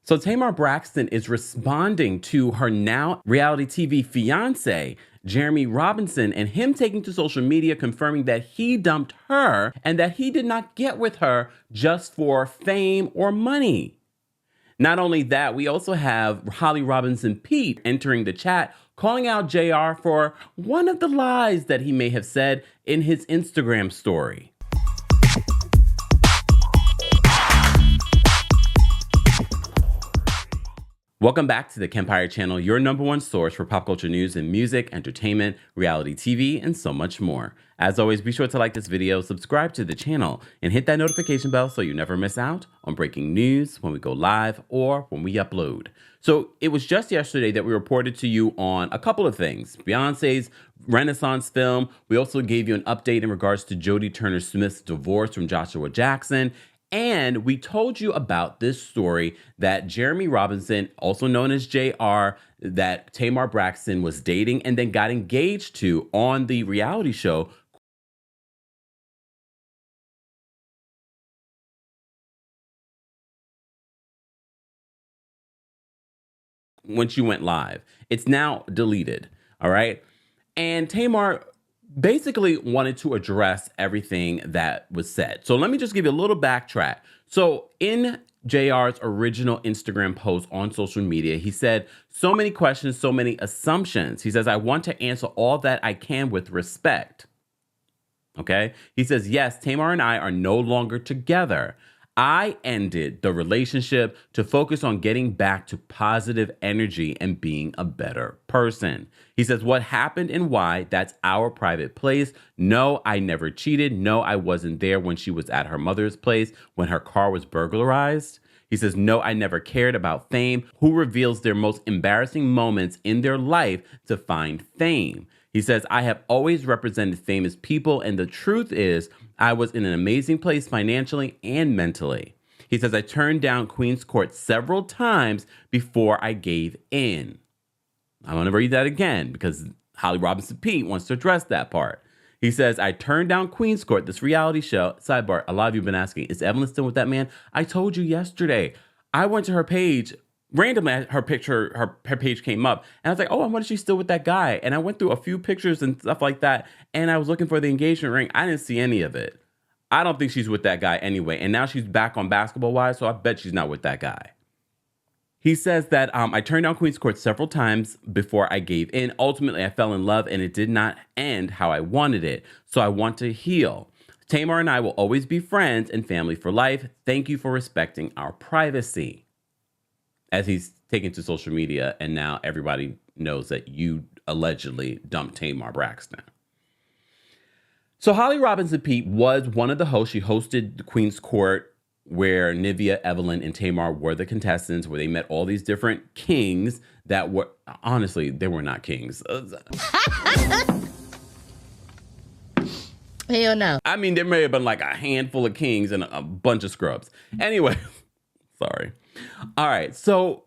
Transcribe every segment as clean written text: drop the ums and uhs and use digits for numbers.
So Tamar Braxton is responding to her now reality TV fiance, Jeremy Robinson, and him taking to social media confirming that he dumped her and that he did not get with her just for fame or money. Not only that, we also have Holly Robinson Peete entering the chat, calling out JR for one of the lies that he may have said in his Instagram story. Welcome back to the Kempire channel, your #1 source for pop culture news and music, entertainment, reality TV, and so much more. As always, be sure to like this video, subscribe to the channel, and hit that notification bell so you never miss out on breaking news when we go live or when we upload. So it was just yesterday that we reported to you on a couple of things. Beyonce's Renaissance film. We also gave you an update in regards to Jodie Turner-Smith's divorce from Joshua Jackson. And we told you about this story that Jeremy Robinson, also known as JR, that Tamar Braxton was dating and then got engaged to on the reality show when she went live. It's now deleted, all right? And Tamar basically wanted to address everything that was said. So let me just give you a little backtrack. So in JR's original Instagram post on social media, he said, so many questions, so many assumptions. He says, I want to answer all that I can with respect. Okay. He says, yes, Tamar and I are no longer together. I ended the relationship to focus on getting back to positive energy and being a better person. He says, what happened and why, that's our private place. No, I never cheated. No, I wasn't there when she was at her mother's place when her car was burglarized. He says, no, I never cared about fame. Who reveals their most embarrassing moments in their life to find fame? He says, I have always represented famous people, and the truth is, I was in an amazing place financially and mentally. He says, I turned down Queen's Court several times before I gave in. I want to read that again because Holly Robinson Peete wants to address that part. He says, I turned down Queen's Court, this reality show. Sidebar, a lot of you have been asking, is Evelyn still with that man? I told you yesterday. I went to her page. Randomly, her page came up, and I was like, oh, I wonder if she's still with that guy. And I went through a few pictures and stuff like that, and I was looking for the engagement ring. I didn't see any of it. I don't think she's with that guy anyway. And now she's back on Basketball Wives, so I bet she's not with that guy. He says that I turned down Queen's Court several times before I gave in. Ultimately, I fell in love, and it did not end how I wanted it. So I want to heal. Tamar and I will always be friends and family for life. Thank you for respecting our privacy. As he's taken to social media, and now everybody knows that you allegedly dumped Tamar Braxton. So Holly Robinson Peete was one of the hosts. She hosted the Queen's Court, where Nivea, Evelyn, and Tamar were the contestants, where they met all these different kings that were, honestly, they were not kings. Hell no. I mean, there may have been like a handful of kings and a bunch of scrubs. Anyway, sorry. All right, so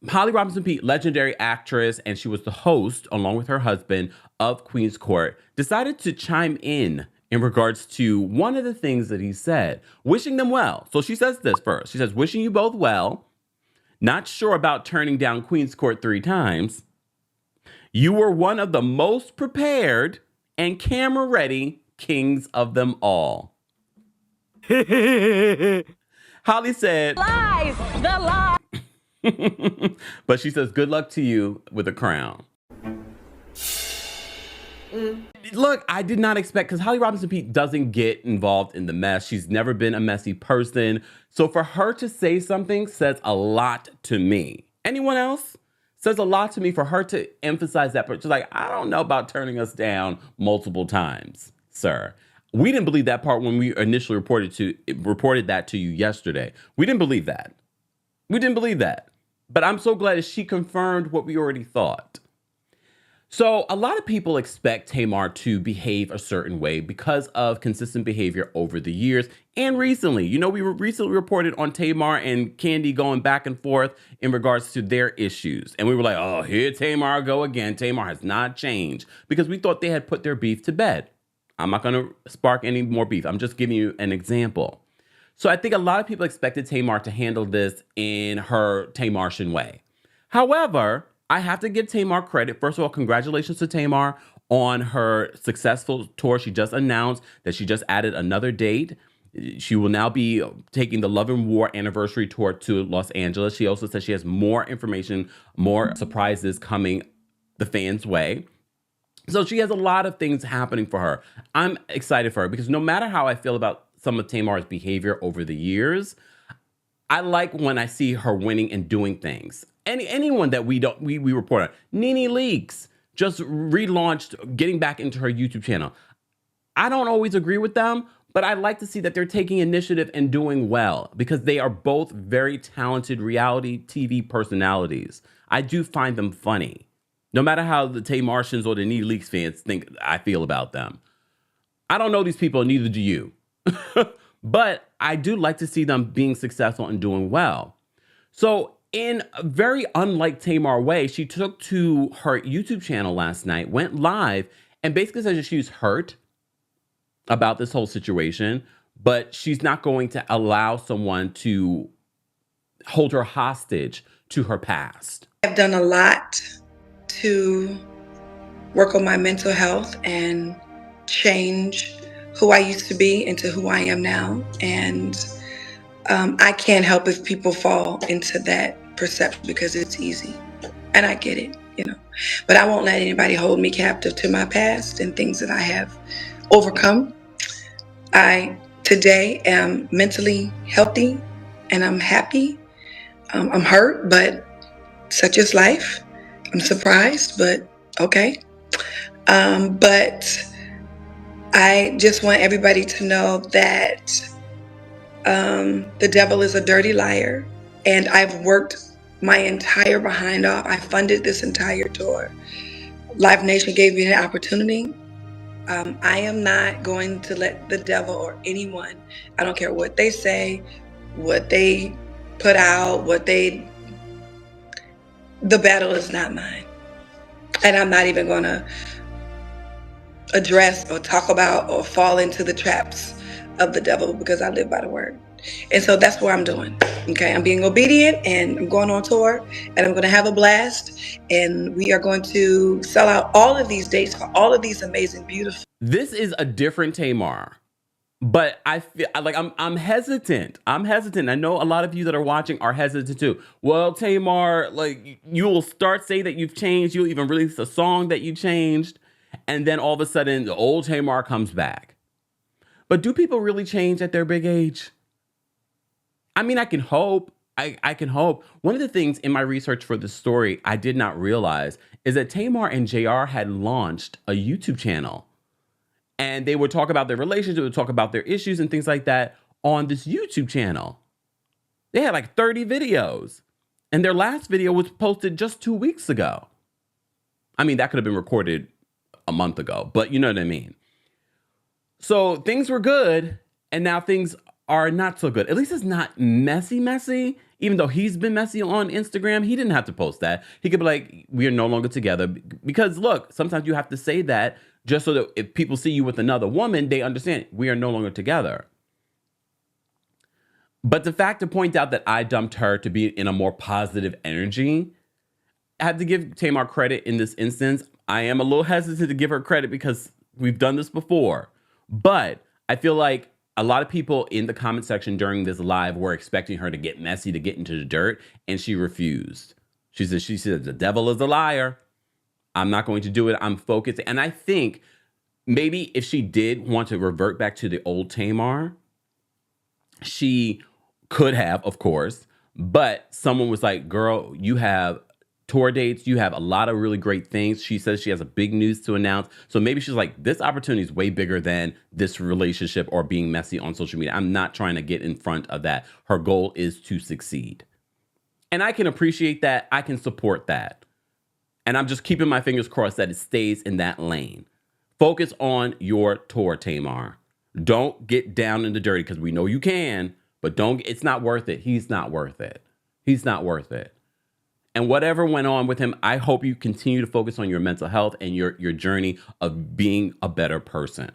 Holly Robinson Peete, legendary actress, and she was the host, along with her husband, of Queen's Court, decided to chime in regards to one of the things that he said, wishing them well. So she says this first. She says, wishing you both well, not sure about turning down Queen's Court 3 times. You were one of the most prepared and camera-ready kings of them all. Holly said, lies, the lie. But she says, good luck to you with a crown. Look, I did not expect, because Holly Robinson Peete doesn't get involved in the mess. She's never been a messy person. So for her to say something says a lot to me. Anyone else? Says a lot to me for her to emphasize that. But she's like, I don't know about turning us down multiple times, sir. We didn't believe that part when we initially reported that to you yesterday. We didn't believe that. We didn't believe that. But I'm so glad that she confirmed what we already thought. So a lot of people expect Tamar to behave a certain way because of consistent behavior over the years and recently. You know, we recently reported on Tamar and Kandi going back and forth in regards to their issues. And we were like, oh, here Tamar go again. Tamar has not changed, because we thought they had put their beef to bed. I'm not going to spark any more beef. I'm just giving you an example. So I think a lot of people expected Tamar to handle this in her Tamartian way. However, I have to give Tamar credit. First of all, congratulations to Tamar on her successful tour. She just announced that she just added another date. She will now be taking the Love and War anniversary tour to Los Angeles. She also said she has more information, more surprises coming the fans' way. So she has a lot of things happening for her. I'm excited for her because no matter how I feel about some of Tamar's behavior over the years, I like when I see her winning and doing things. Anyone that we report on. Nene Leakes just relaunched, getting back into her YouTube channel. I don't always agree with them, but I like to see that they're taking initiative and doing well because they are both very talented reality TV personalities. I do find them funny, no matter how the Tamartians or the Nene Leakes fans think I feel about them. I don't know these people, neither do you. But I do like to see them being successful and doing well. So in a very unlike Tamar way, she took to her YouTube channel last night, went live, and basically said that she was hurt about this whole situation, but she's not going to allow someone to hold her hostage to her past. I've done a lot to work on my mental health and change who I used to be into who I am now. And I can't help if people fall into that perception because it's easy. And I get it, But I won't let anybody hold me captive to my past and things that I have overcome. I today am mentally healthy and I'm happy. I'm hurt, but such is life. I'm surprised, but okay. But I just want everybody to know that the devil is a dirty liar, and I've worked my entire behind off. I funded this entire tour. Live Nation gave me an opportunity. I am not going to let the devil or anyone, I don't care what they say, what they put out, the battle is not mine. And I'm not even going to address or talk about or fall into the traps of the devil because I live by the word. And so that's what I'm doing. Okay, I'm being obedient and I'm going on tour and I'm going to have a blast. And we are going to sell out all of these dates for all of these amazing, beautiful. This is a different Tamar, but I feel like I'm hesitant. I'm hesitant. I know a lot of you that are watching are hesitant too. Well, Tamar, like you will say that you've changed. You'll even release a song that you changed. And then all of a sudden the old Tamar comes back. But do people really change at their big age? I mean, I can hope. I can hope. One of the things in my research for this story I did not realize is that Tamar and JR had launched a YouTube channel. And they would talk about their relationship, would talk about their issues and things like that on this YouTube channel. They had like 30 videos. And their last video was posted just 2 weeks ago. I mean, that could have been recorded a month ago, but you know what I mean. So things were good, and now things are not so good. At least it's not messy. Even though he's been messy on Instagram, he didn't have to post that. He could be like, we are no longer together. Because look, sometimes you have to say that just so that if people see you with another woman, they understand we are no longer together. But the fact to point out that I dumped her to be in a more positive energy, I have to give Tamar credit in this instance. I am a little hesitant to give her credit because we've done this before. But I feel like a lot of people in the comment section during this live were expecting her to get messy, to get into the dirt, and she refused. She said, the devil is a liar. I'm not going to do it. I'm focused. And I think maybe if she did want to revert back to the old Tamar, she could have, of course, but someone was like, girl, you have tour dates. You have a lot of really great things. She says she has a big news to announce. So maybe she's like, this opportunity is way bigger than this relationship or being messy on social media. I'm not trying to get in front of that. Her goal is to succeed. And I can appreciate that. I can support that. And I'm just keeping my fingers crossed that it stays in that lane. Focus on your tour, Tamar. Don't get down in the dirty because we know you can, but it's not worth it. He's not worth it. He's not worth it. And whatever went on with him, I hope you continue to focus on your mental health and your journey of being a better person.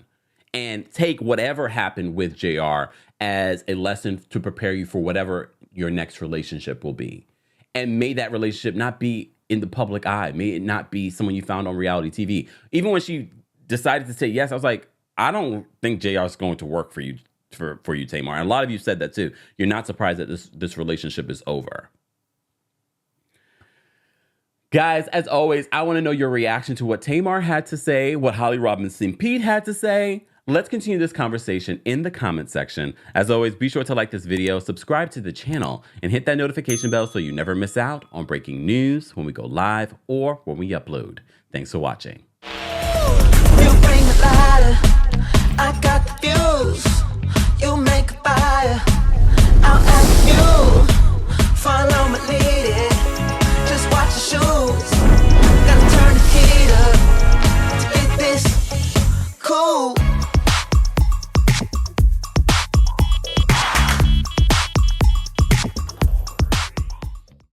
And take whatever happened with JR as a lesson to prepare you for whatever your next relationship will be. And may that relationship not be in the public eye. May it not be someone you found on reality TV. Even when she decided to say yes, I was like, I don't think JR is going to work for you, for you, Tamar. And a lot of you said that too. You're not surprised that this relationship is over. Guys, as always, I want to know your reaction to what Tamar had to say, what Holly Robinson Peete had to say. Let's continue this conversation in the comment section. As always, be sure to like this video, subscribe to the channel, and hit that notification bell so you never miss out on breaking news when we go live or when we upload. Thanks for watching. You bring the lighter, I got the fuse. You make a fire, I'll ask you.